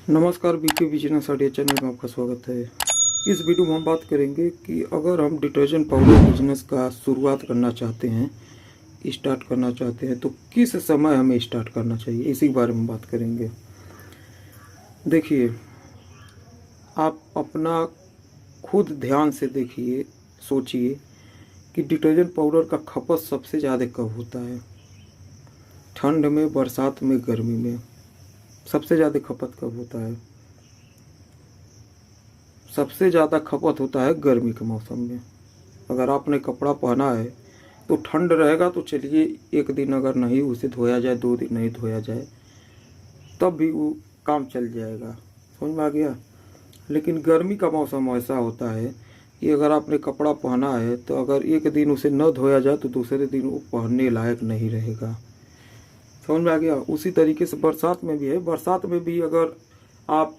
नमस्कार, BK business idea channel में आपका स्वागत है। इस वीडियो में हम बात करेंगे कि अगर हम डिटर्जेंट पाउडर बिजनेस का शुरुआत करना चाहते हैं, स्टार्ट करना चाहते हैं, तो किस समय हमें स्टार्ट करना चाहिए, इसी के बारे में बात करेंगे। देखिए, आप अपना खुद ध्यान से देखिए, सोचिए कि डिटर्जेंट पाउडर का खपत सबसे ज़्यादा कब होता है। ठंड में, बरसात में, गर्मी में सबसे ज़्यादा खपत कब होता है? सबसे ज़्यादा खपत होता है गर्मी के मौसम में। अगर आपने कपड़ा पहना है तो ठंड रहेगा तो चलिए, एक दिन अगर नहीं उसे धोया जाए, 2 दिन नहीं धोया जाए, तब भी वो काम चल जाएगा। समझ में आ गया? लेकिन गर्मी का मौसम ऐसा होता है कि अगर आपने कपड़ा पहना है तो अगर एक दिन उसे न धोया जाए तो दूसरे दिन वो पहनने लायक नहीं रहेगा। समझ में आ गया? उसी तरीके से बरसात में भी है। बरसात में भी अगर आप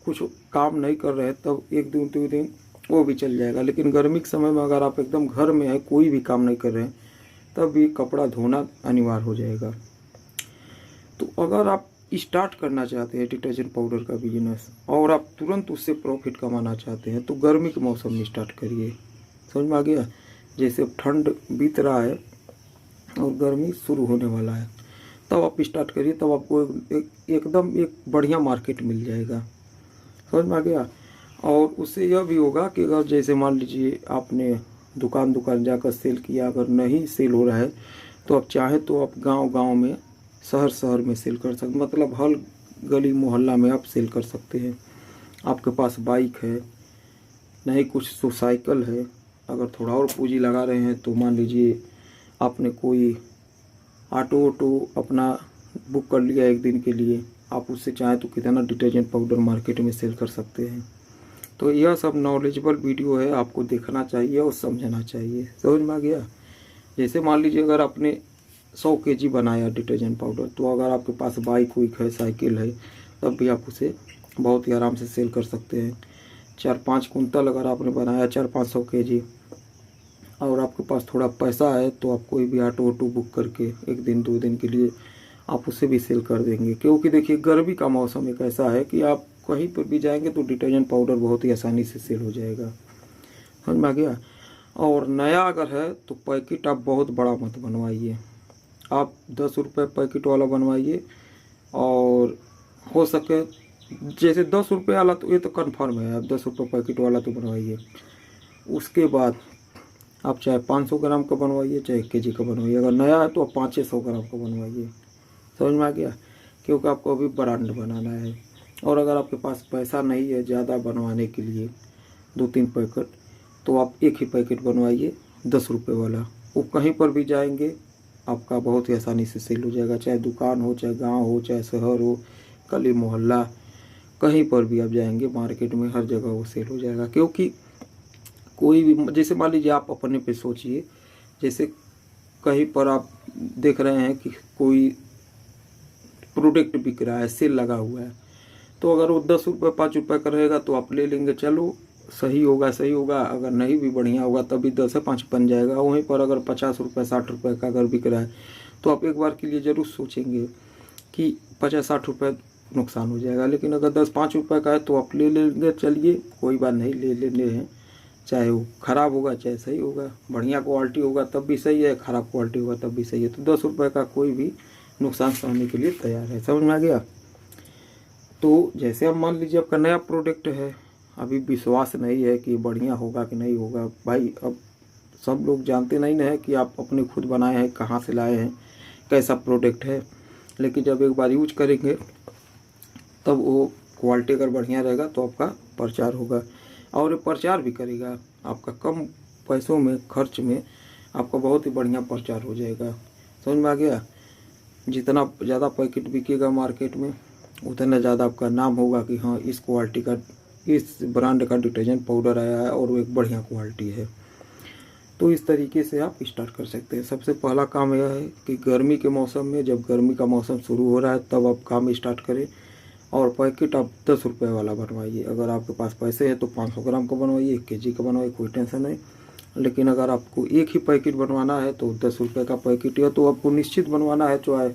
कुछ काम नहीं कर रहे तब एक दिन 2 दिन वो भी चल जाएगा। लेकिन गर्मी के समय में अगर आप एकदम घर में है, कोई भी काम नहीं कर रहे हैं, तब भी कपड़ा धोना अनिवार्य हो जाएगा। तो अगर आप स्टार्ट करना चाहते हैं डिटर्जेंट पाउडर का बिजनेस और आप तुरंत उससे प्रॉफिट कमाना चाहते हैं तो गर्मी के मौसम में स्टार्ट करिए। समझ में आ गया? जैसे अब ठंड बीत रहा है और गर्मी शुरू होने वाला है, तब आप स्टार्ट करिए, तब आपको एकदम एक बढ़िया मार्केट मिल जाएगा। समझ में आ गया? और उससे यह भी होगा कि अगर जैसे मान लीजिए आपने दुकान जाकर सेल किया, अगर नहीं सेल हो रहा है तो आप चाहें तो आप गांव में, शहर में सेल कर सकते, मतलब हर गली मोहल्ला में आप सेल कर सकते हैं। आपके पास बाइक है, नहीं कुछ तो साइकिल है, अगर थोड़ा और पूंजी लगा रहे हैं तो मान लीजिए आपने कोई ऑटो अपना बुक कर लिया एक दिन के लिए, आप उससे चाहें तो कितना डिटर्जेंट पाउडर मार्केट में सेल कर सकते हैं। तो यह सब नॉलेजेबल वीडियो है, आपको देखना चाहिए और समझना चाहिए। समझ में आ गया? जैसे मान लीजिए अगर आपने 100 केजी बनाया डिटर्जेंट पाउडर, तो अगर आपके पास बाइक वाइक है, साइकिल है, तब भी आप उसे बहुत ही आराम से सेल कर सकते हैं। 4-5 कुंतल अगर आपने बनाया 400-500 केजी और आपके पास थोड़ा पैसा है तो आप कोई भी ऑटो बुक करके एक दिन 2 दिन के लिए आप उसे भी सेल कर देंगे। क्योंकि देखिए, गर्मी का मौसम एक ऐसा है कि आप कहीं पर भी जाएंगे तो डिटर्जेंट पाउडर बहुत ही आसानी से सेल हो जाएगा। समझ में आ गया? और नया अगर है तो पैकेट आप बहुत बड़ा मत बनवाइए, आप 10 रुपये पैकेट वाला बनवाइए। और हो सके जैसे 10 रुपये वाला, तो ये तो कन्फर्म है, आप 10 रुपये पैकेट वाला तो बनवाइए। उसके बाद आप चाहे 500 ग्राम का बनवाइए, चाहे 1 केजी का बनवाइए। अगर नया है तो आप 500 ग्राम का बनवाइए। समझ में आ गया? क्योंकि आपको अभी ब्रांड बनाना है। और अगर आपके पास पैसा नहीं है ज़्यादा बनवाने के लिए 2-3 पैकेट, तो आप एक ही पैकेट बनवाइए 10 रुपये वाला। वो कहीं पर भी जाएंगे आपका बहुत ही आसानी से सेल हो जाएगा, चाहे दुकान हो, चाहे गांव हो, चाहे शहर हो, गली मोहल्ला, कहीं पर भी आप जाएंगे मार्केट में, हर जगह वो सेल हो जाएगा। क्योंकि कोई भी, जैसे मान लीजिए आप अपने पे सोचिए, जैसे कहीं पर आप देख रहे हैं कि कोई प्रोडक्ट बिक रहा है, सेल लगा हुआ है, तो अगर वो 10 रुपये 5 रुपये का रहेगा तो आप ले लेंगे, चलो सही होगा। अगर नहीं भी बढ़िया होगा तब भी 10 से 5 बन जाएगा। वहीं पर अगर 50 रुपये 60 रुपये का अगर बिक रहा है तो आप एक बार के लिए ज़रूर सोचेंगे कि 50-60 रुपये नुकसान हो जाएगा। लेकिन अगर 10-5 रुपये का है तो आप ले लेंगे, चलिए कोई बात नहीं, ले लेने हैं। चाहे वो ख़राब होगा चाहे सही होगा, बढ़िया क्वालिटी होगा तब भी सही है, ख़राब क्वालिटी होगा तब भी सही है। तो 10 रुपये का कोई भी नुकसान सहने के लिए तैयार है। समझ में आ गया? तो जैसे अब मान लीजिए आपका नया प्रोडक्ट है, अभी विश्वास नहीं है कि बढ़िया होगा कि नहीं होगा। भाई, अब सब लोग जानते नहीं ना है कि आप अपने खुद बनाए हैं, कहाँ से लाए हैं, कैसा प्रोडक्ट है। लेकिन जब एक बार यूज करेंगे तब वो क्वालिटी अगर बढ़िया रहेगा तो आपका प्रचार होगा, और ये प्रचार भी करेगा। आपका कम पैसों में, खर्च में आपका बहुत ही बढ़िया प्रचार हो जाएगा। समझ में आ गया? जितना ज़्यादा पैकेट बिकेगा मार्केट में, उतना ज़्यादा आपका नाम होगा कि हाँ, इस क्वालिटी का, इस ब्रांड का डिटर्जेंट पाउडर आया है और वो एक बढ़िया क्वालिटी है। तो इस तरीके से आप स्टार्ट कर सकते हैं। सबसे पहला काम यह है कि गर्मी के मौसम में, जब गर्मी का मौसम शुरू हो रहा है तब आप काम स्टार्ट करें, और पैकेट आप 10 रुपये वाला बनवाइए। अगर आपके पास पैसे हैं तो 500 ग्राम का बनवाइए, 1 केजी का बनवाइए, कोई टेंशन नहीं। लेकिन अगर आपको एक ही पैकेट बनवाना है तो 10 रुपये का पैकेट है, तो आपको निश्चित बनवाना है, चाहे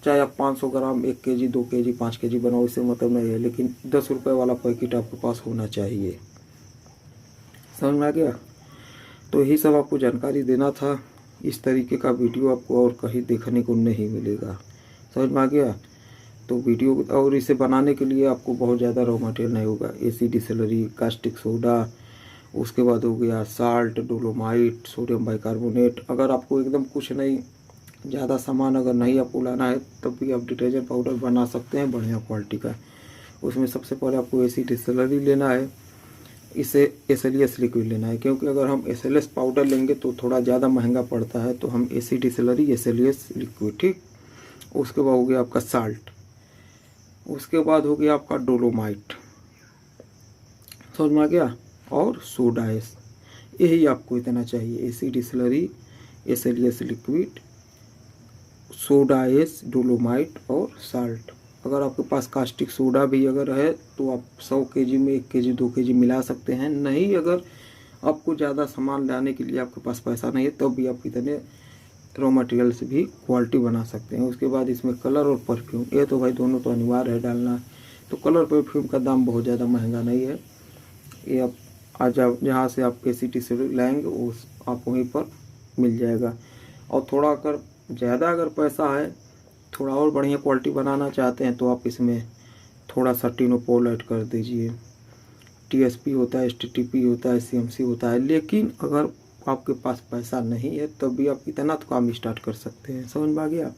चाहे आप 500 ग्राम, 1 केजी, 2 केजी, 5 केजी बनाओ, इससे मतलब नहीं है, लेकिन 10 रुपये वाला पैकेट आपके पास होना चाहिए। समझ में आ गया? तो यही सब आपको जानकारी देना था। इस तरीके का वीडियो आपको और कहीं देखने को नहीं मिलेगा। समझ में आ गया? तो वीडियो, और इसे बनाने के लिए आपको बहुत ज़्यादा रॉ मटेरियल नहीं होगा। एसिड डिसलरी, कास्टिक सोडा, उसके बाद हो गया साल्ट, डोलोमाइट, सोडियम बाइकार्बोनेट। अगर आपको एकदम कुछ नहीं, ज़्यादा सामान अगर नहीं आपको लाना है, तब भी आप डिटर्जेंट पाउडर बना सकते हैं बढ़िया क्वालिटी का। उसमें सबसे पहले आपको एसिड डिसलरी लेना है, इसे SLS लिक्विड लेना है, क्योंकि अगर हम SLS पाउडर लेंगे तो थोड़ा ज़्यादा महंगा पड़ता है, तो हम एसिड डिसलरी, SLS लिक्विड, ठीक। उसके बाद हो गया आपका साल्ट, उसके बाद हो गया आपका डोलोमाइट, समझ में आ गया, और सोडा एस। यही आपको इतना चाहिए, acid slurry, SLS liquid, soda ash, dolomite और साल्ट। अगर आपके पास कास्टिक सोडा भी अगर है तो आप 100 केजी में 1 केजी 2 केजी मिला सकते हैं। नहीं, अगर आपको ज़्यादा सामान लाने के लिए आपके पास पैसा नहीं है, तब भी आप इतने रॉ मटेरियल से भी क्वालिटी बना सकते हैं। उसके बाद इसमें कलर और परफ्यूम, ये तो भाई दोनों तो अनिवार्य है डालना। तो कलर परफ्यूम का दाम बहुत ज़्यादा महंगा नहीं है, ये आप आज आप जहाँ से आप KCT से लाएंगे उस आप वहीं पर मिल जाएगा। और थोड़ा अगर ज़्यादा अगर पैसा है, थोड़ा और बढ़िया क्वालिटी बनाना चाहते हैं, तो आप इसमें थोड़ा सा टिनोपोल ऐड कर दीजिए। TSP होता है, STTP होता है, CMC होता है। लेकिन अगर आपके पास पैसा नहीं है, तब भी आप इतना तो काम स्टार्ट कर सकते हैं। समझ में आ गया?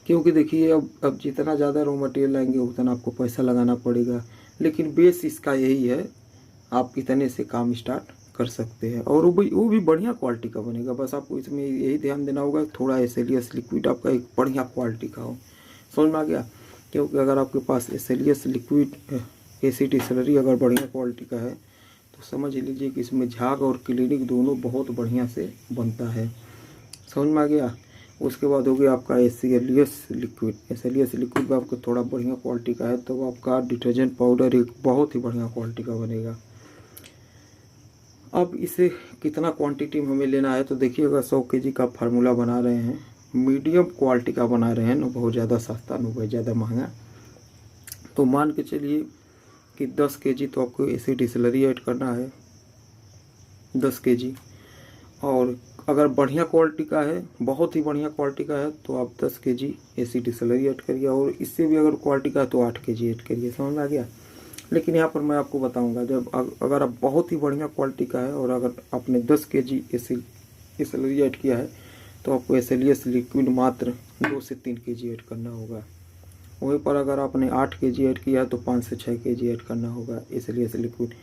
क्योंकि देखिए, अब जितना ज़्यादा रॉ मटेरियल लाएंगे उतना आपको पैसा लगाना पड़ेगा, लेकिन बेस इसका यही है, आप इतने से काम स्टार्ट कर सकते हैं, और वो भी बढ़िया क्वालिटी का बनेगा। बस आपको इसमें यही ध्यान देना होगा, थोड़ा SLS लिक्विड आपका एक बढ़िया क्वालिटी का हो। समझ में आ गया? क्योंकि अगर आपके पास SLS लिक्विड, एसिड डिसलरी अगर बढ़िया क्वालिटी का है, तो समझ लीजिए कि इसमें झाग और क्लिनिक दोनों बहुत बढ़िया से बनता है। समझ में आ गया? उसके बाद हो गया आपका SLS लिक्विड। SLS लिक्विड भी आपको थोड़ा बढ़िया क्वालिटी का है, तो आपका डिटर्जेंट पाउडर एक बहुत ही बढ़िया क्वालिटी का बनेगा। अब इसे कितना क्वांटिटी में हमें लेना है, तो देखिए, अगर 100 केजी का फार्मूला बना रहे हैं, मीडियम क्वालिटी का बना रहे हैं, न बहुत ज़्यादा सस्ता न बहुत ज़्यादा महंगा, तो मान के चलिए कि 10 केजी तो आपको एसिड डिसलरी ऐड करना है, 10 केजी। और अगर बढ़िया क्वालिटी का है, बहुत ही बढ़िया क्वालिटी का है, तो आप 10 केजी एसिड डिसलरी ऐड करिए, और इससे भी अगर क्वालिटी का है तो 8 केजी ऐड करिए। समझ में आ गया? लेकिन यहाँ पर मैं आपको बताऊंगा, जब अगर आप बहुत ही बढ़िया क्वालिटी का है और अगर आपने 10 केजी एसिड डिसलरी ऐड किया है, तो आपको SLS लिक्विड मात्र 2 से 3 केजी ऐड करना होगा। वहीं पर अगर आपने 8 केजी ऐड किया है, तो 5 से 6 केजी ऐड करना होगा SLS लिक्विड।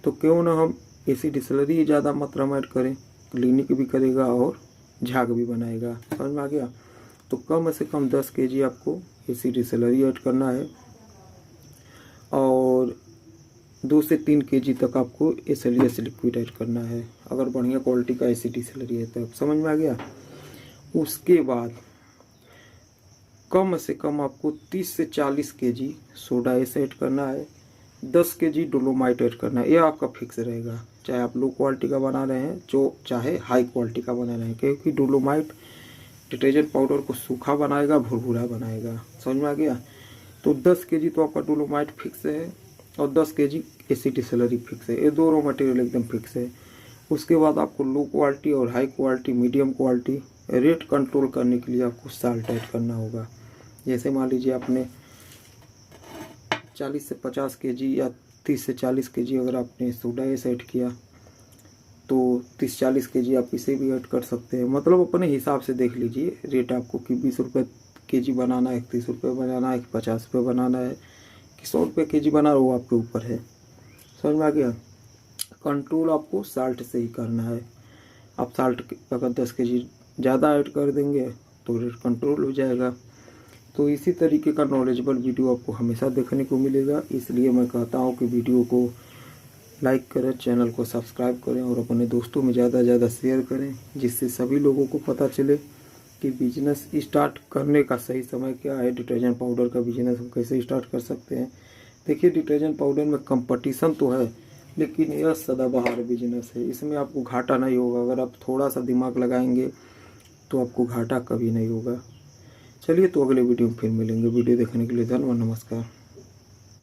तो क्यों ना हम एसिड डिसलरी ज़्यादा मात्रा में ऐड करें, क्लिनिक भी करेगा और झाग भी बनाएगा। समझ में आ गया? तो कम से कम 10 केजी आपको एसिड डिसलरी ऐड करना है, और 2 से 3 केजी तक आपको SLS लिक्विड ऐड करना है, अगर बढ़िया क्वालिटी का एसिड डिसलरी है तो। समझ में आ गया? उसके बाद कम से कम आपको 30 से 40 केजी सोडा एस ऐड करना है, 10 केजी डोलोमाइट ऐड करना है। ये आपका फिक्स रहेगा, चाहे आप लो क्वालिटी का बना रहे हैं, जो चाहे हाई क्वालिटी का बना रहे हैं, क्योंकि डोलोमाइट डिटर्जेंट पाउडर को सूखा बनाएगा, भुरभुरा बनाएगा। समझ में आ गया? तो 10 केजी तो आपका डोलोमाइट फिक्स है, और 10 केजी एसिड डिसलरी फिक्स है। ये दो रॉ मटेरियल एकदम फिक्स है। उसके बाद आपको लो क्वालिटी और high quality, medium quality, rate control करने के लिए आपको साल्ट ऐड करना होगा। जैसे मान लीजिए आपने 40 से 50 केजी या 30 से 40 केजी अगर आपने सोडा एस ऐड किया, तो 30-40 केजी आप इसे भी ऐड कर सकते हैं। मतलब अपने हिसाब से देख लीजिए रेट आपको, कि 20 रुपये केजी बनाना है, 30 रुपये बनाना है, कि 50 रुपये बनाना है, कि 100 रुपये केजी बनाना, वो आपके ऊपर है। समझ में आ गया? कंट्रोल आपको साल्ट से ही करना है। आप साल्ट अगर 10 केजी ज़्यादा ऐड कर देंगे तो रेट कंट्रोल हो जाएगा। तो इसी तरीके का नॉलेजेबल वीडियो आपको हमेशा देखने को मिलेगा, इसलिए मैं कहता हूँ कि वीडियो को लाइक करें, चैनल को सब्सक्राइब करें, और अपने दोस्तों में ज़्यादा से ज़्यादा शेयर करें, जिससे सभी लोगों को पता चले कि बिजनेस स्टार्ट करने का सही समय क्या है, डिटर्जेंट पाउडर का बिजनेस हम कैसे स्टार्ट कर सकते हैं। देखिए, डिटर्जेंट पाउडर में कंपटीशन तो है, लेकिन यह सदाबहार बिजनेस है, इसमें आपको घाटा नहीं होगा। अगर आप थोड़ा सा दिमाग लगाएंगे तो आपको घाटा कभी नहीं होगा। चलिए तो अगले वीडियो में फिर मिलेंगे। वीडियो देखने के लिए धन्यवाद, नमस्कार।